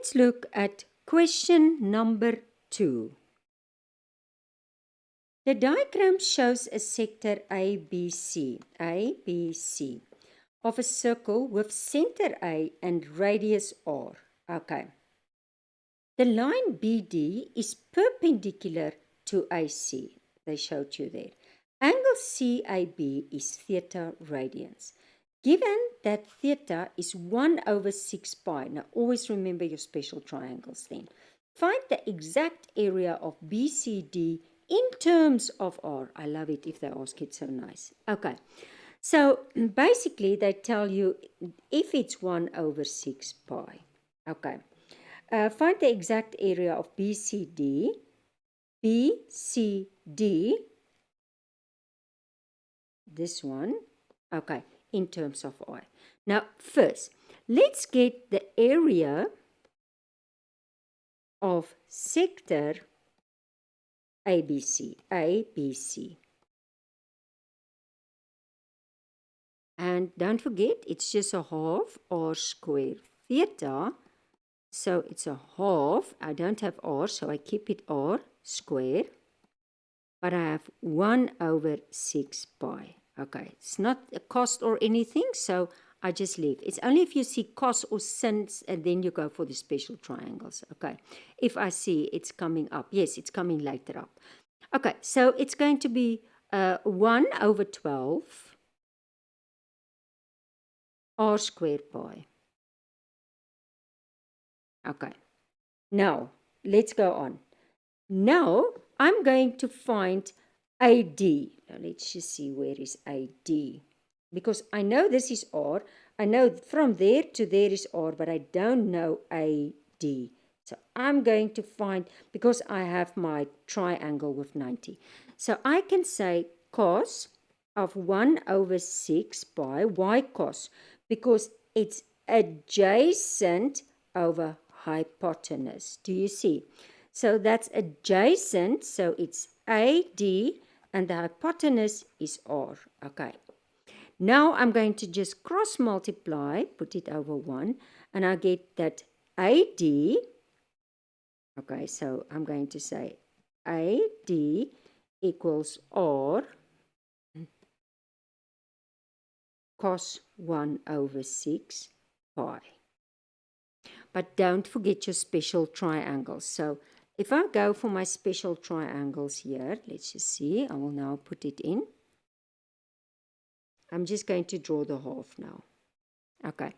let's look at question number 2. The diagram shows a sector ABC of a circle with center A and radius R. Okay. The line BD is perpendicular to AC. They showed you there. Angle CAB is theta radians. Given that theta is 1/6 pi, now always remember your special triangles then. Find the exact area of BCD in terms of R. I love it if they ask it so nice. Okay, so basically they tell you if it's 1/6 pi. Okay, find the exact area of BCD. This one, okay, in terms of R. Now, first, let's get the area of sector ABC. And don't forget, it's just a half R squared theta. So it's a half. I don't have R, so I keep it R squared. But I have 1/6 pi. Okay, it's not a cost or anything, so I just leave. It's only if you see cos or sin, and then you go for the special triangles. Okay, if I see it's coming up. Yes, it's coming later up. Okay, so it's going to be 1/12 R squared pi. Okay, now let's go on. Now I'm going to find AD. Now let's just see where is AD. Because I know this is R. I know from there to there is R, but I don't know AD. So I'm going to find, because I have my triangle with 90. So I can say cos of 1/6 pi. Why cos? Because it's adjacent over hypotenuse. Do you see? So that's adjacent, so it's AD, and the hypotenuse is R. Okay. Now I'm going to just cross multiply, put it over 1, and I get that AD, okay, so I'm going to say AD equals R cos 1/6 pi. But don't forget your special triangles. So if I go for my special triangles here, let's just see, I will now put it in. I'm just going to draw the half now. Okay,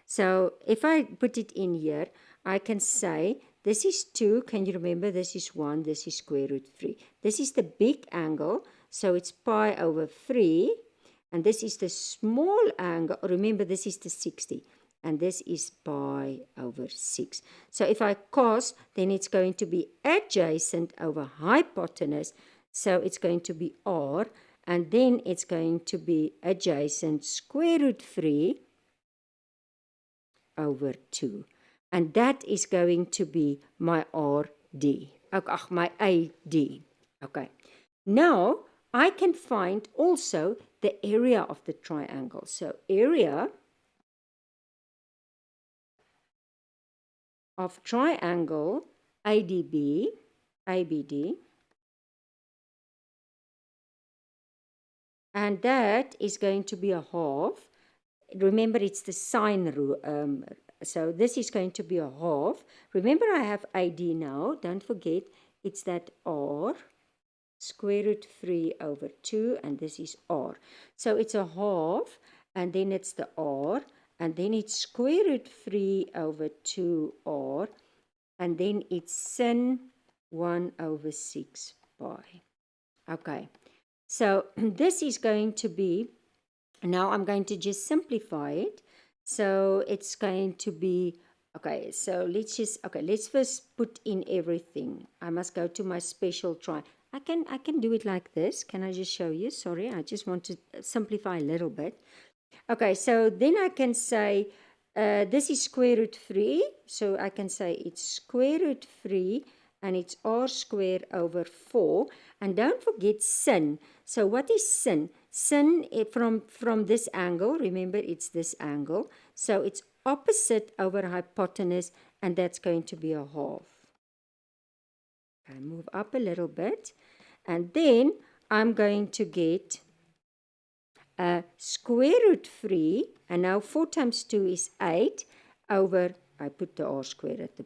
so if I put it in here, I can say this is 2. Can you remember? This is 1. This is square root 3. This is the big angle, so it's pi over 3. And this is the small angle. Remember, this is the 60. And this is pi over 6. So if I cos, then it's going to be adjacent over hypotenuse. So it's going to be R. And then it's going to be adjacent square root 3 over 2. And that is going to be my RD. My AD. Okay. Now, I can find also the area of the triangle. So area of triangle ABD, and that is going to be a half. Remember, it's the sine rule. So this is going to be a half. Remember, I have AD now. Don't forget, it's that R square root 3 over 2, and this is R. So it's a half, and then it's the R, and then it's square root 3 over 2R, and then it's sin 1/6 pi. Okay, so this is going to be, now I'm going to just simplify it. So it's going to be, okay, so let's first put in everything. I must go to my special try. I can do it like this. Can I just show you? Sorry, I just want to simplify a little bit. Okay, so then I can say this is square root 3. So I can say it's square root 3 and it's R squared over 4. And don't forget sin. So what is sin? Sin from this angle, remember it's this angle. So it's opposite over hypotenuse, and that's going to be a half. Okay, move up a little bit, and then I'm going to get square root 3, and now 4 times 2 is 8 over, I put the r square at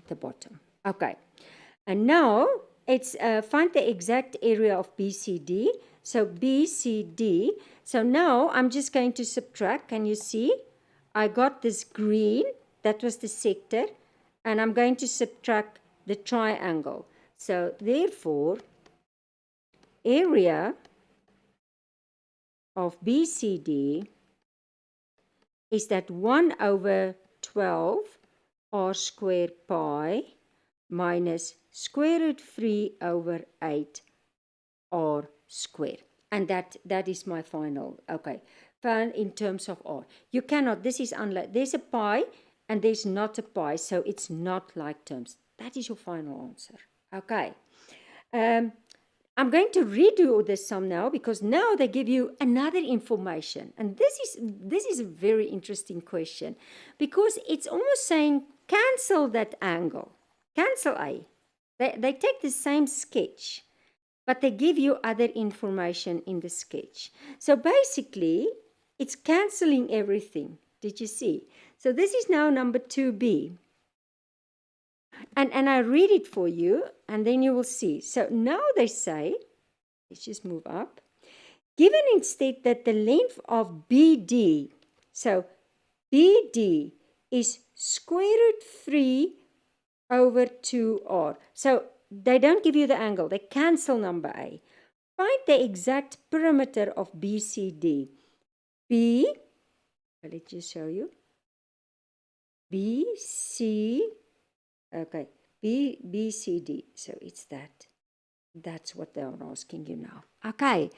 the bottom. Okay, and now it's find the exact area of BCD. So BCD, so now I'm just going to subtract. Can you see? I got this green, that was the sector, and I'm going to subtract the triangle. So therefore, area of BCD is that 1 over 12 r squared pi minus square root 3 over 8 r squared. And that is my final, okay, in terms of r. You cannot, this is unlike, there's a pi and there's not a pi, so it's not like terms. That is your final answer. Okay. I'm going to redo all this sum now, because now they give you another information. And this is a very interesting question, because it's almost saying cancel that angle. Cancel A. They take the same sketch, but they give you other information in the sketch. So basically, it's canceling everything. Did you see? So this is now number 2B. And I read it for you, and then you will see. So now they say, let's just move up. Given instead that the length of BD, so BD is square root 3 over 2R. So they don't give you the angle, they cancel number A. Find the exact perimeter of BCD. B, let's just show you. BC, okay, BCD, so it's that. That's what they are asking you now. Okay,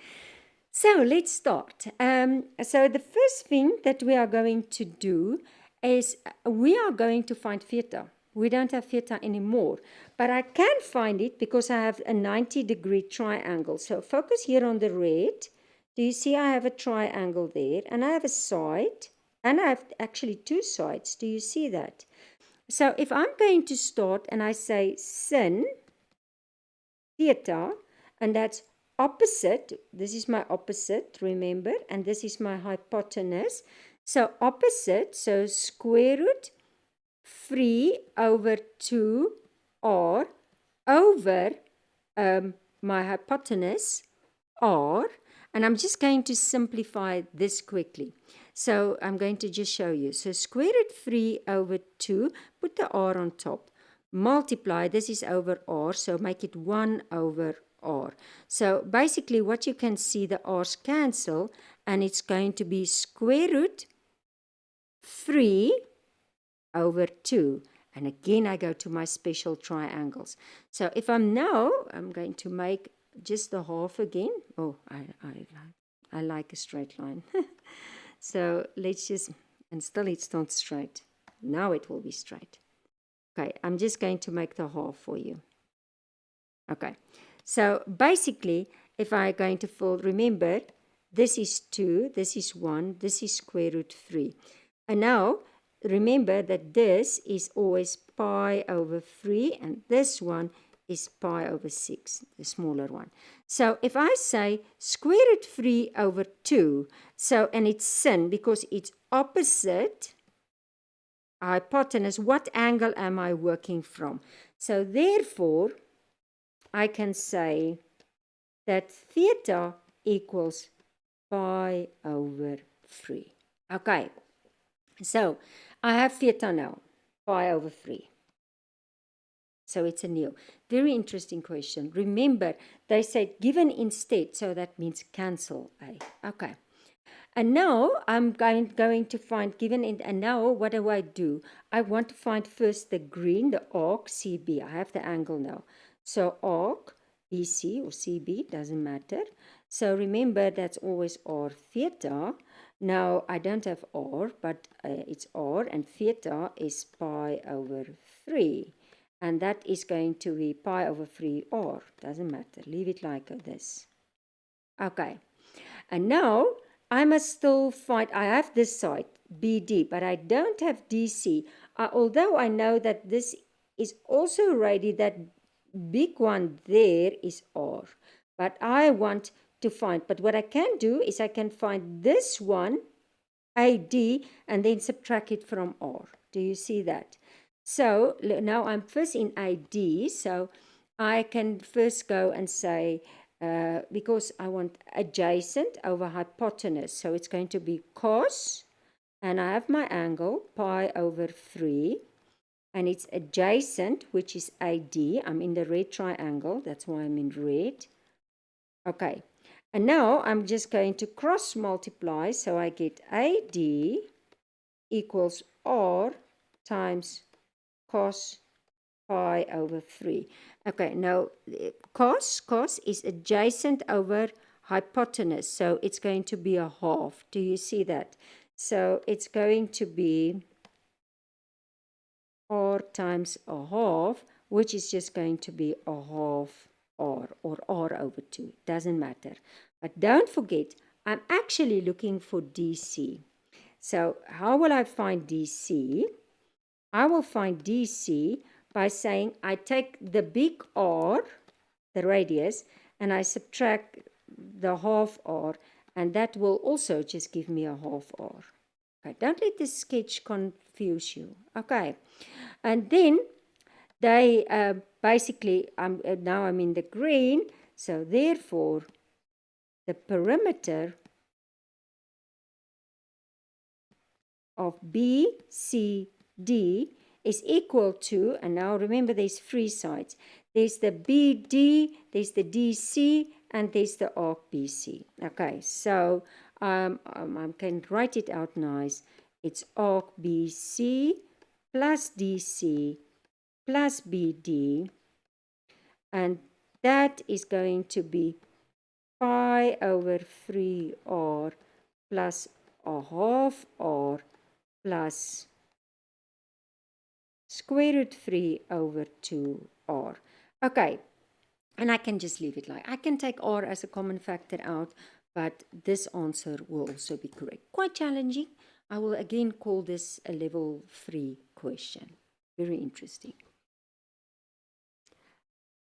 so let's start. So the first thing that we are going to do is we are going to find theta. We don't have theta anymore, but I can find it because I have a 90-degree triangle. So focus here on the red. Do you see I have a triangle there, and I have a side, and I have actually two sides. Do you see that? So if I'm going to start and I say sin theta, and that's opposite, this is my opposite, remember, and this is my hypotenuse. So opposite, so square root 3 over 2r over my hypotenuse r, and I'm just going to simplify this quickly. So I'm going to just show you. So square root 3 over 2, put the r on top. Multiply, this is over r, so make it 1 over r. So basically what you can see, the r's cancel, and it's going to be square root 3 over 2. And again, I go to my special triangles. So if I'm going to make just the half again. Oh, I like a straight line. So let's just, and still it's not straight. Now it will be straight. Okay, I'm just going to make the half for you. Okay, so basically, if I'm going to fold, remember, this is 2, this is 1, this is square root 3. And now, remember that this is always pi over 3, and this one is pi over 6, the smaller one. So if I say square root 3 over 2, so, and it's sin because it's opposite hypotenuse, what angle am I working from? So therefore, I can say that theta equals pi over 3. Okay, so I have theta now, pi over 3. So it's a nil. Very interesting question. Remember, they said given instead, so that means cancel A. Okay. And now I'm going to find given in, and now what do? I want to find first the green, the arc CB. I have the angle now. So arc BC or CB, doesn't matter. So remember that's always r theta. Now I don't have r, but it's r, and theta is pi over 3. And that is going to be pi over 3r. Doesn't matter. Leave it like this. Okay. And now I must still find, I have this side. BD, but I don't have DC. Although I know that this is also ready, that big one there is R. But I want to find, but what I can do is I can find this one, AD, and then subtract it from R. Do you see that? So now I'm first in AD, so I can first go and say, because I want adjacent over hypotenuse, so it's going to be cos, and I have my angle, pi over 3, and it's adjacent, which is AD. I'm in the red triangle, that's why I'm in red. Okay, and now I'm just going to cross multiply, so I get AD equals R times cos pi over 3. Okay, now cos is adjacent over hypotenuse, so it's going to be a half. Do you see that? So it's going to be R times a half, which is just going to be a half R, or R over 2. Doesn't matter. But don't forget, I'm actually looking for DC. So how will I find DC? I will find DC by saying I take the big R, the radius, and I subtract the half R, and that will also just give me a half R. Okay, don't let this sketch confuse you. Okay, and then they basically, now I'm in the green, so therefore the perimeter of BCD is equal to, and now remember there's three sides. There's the BD, there's the DC, and there's the arc BC. Okay, so I can write it out nice. It's arc BC plus DC plus BD, and that is going to be pi over 3R plus a half R plus square root 3 over 2R. Okay, and I can just leave it like, I can take R as a common factor out, but this answer will also be correct. Quite challenging. I will again call this a level 3 question. Very interesting.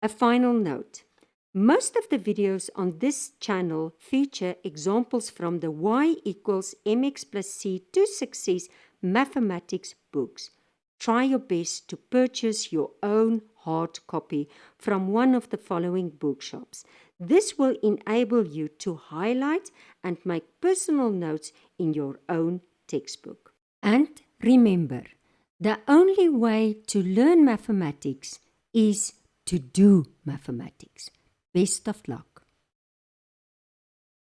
A final note. Most of the videos on this channel feature examples from the Y equals mx+c to success mathematics books. Try your best to purchase your own hard copy from one of the following bookshops. This will enable you to highlight and make personal notes in your own textbook. And remember, the only way to learn mathematics is to do mathematics. Best of luck.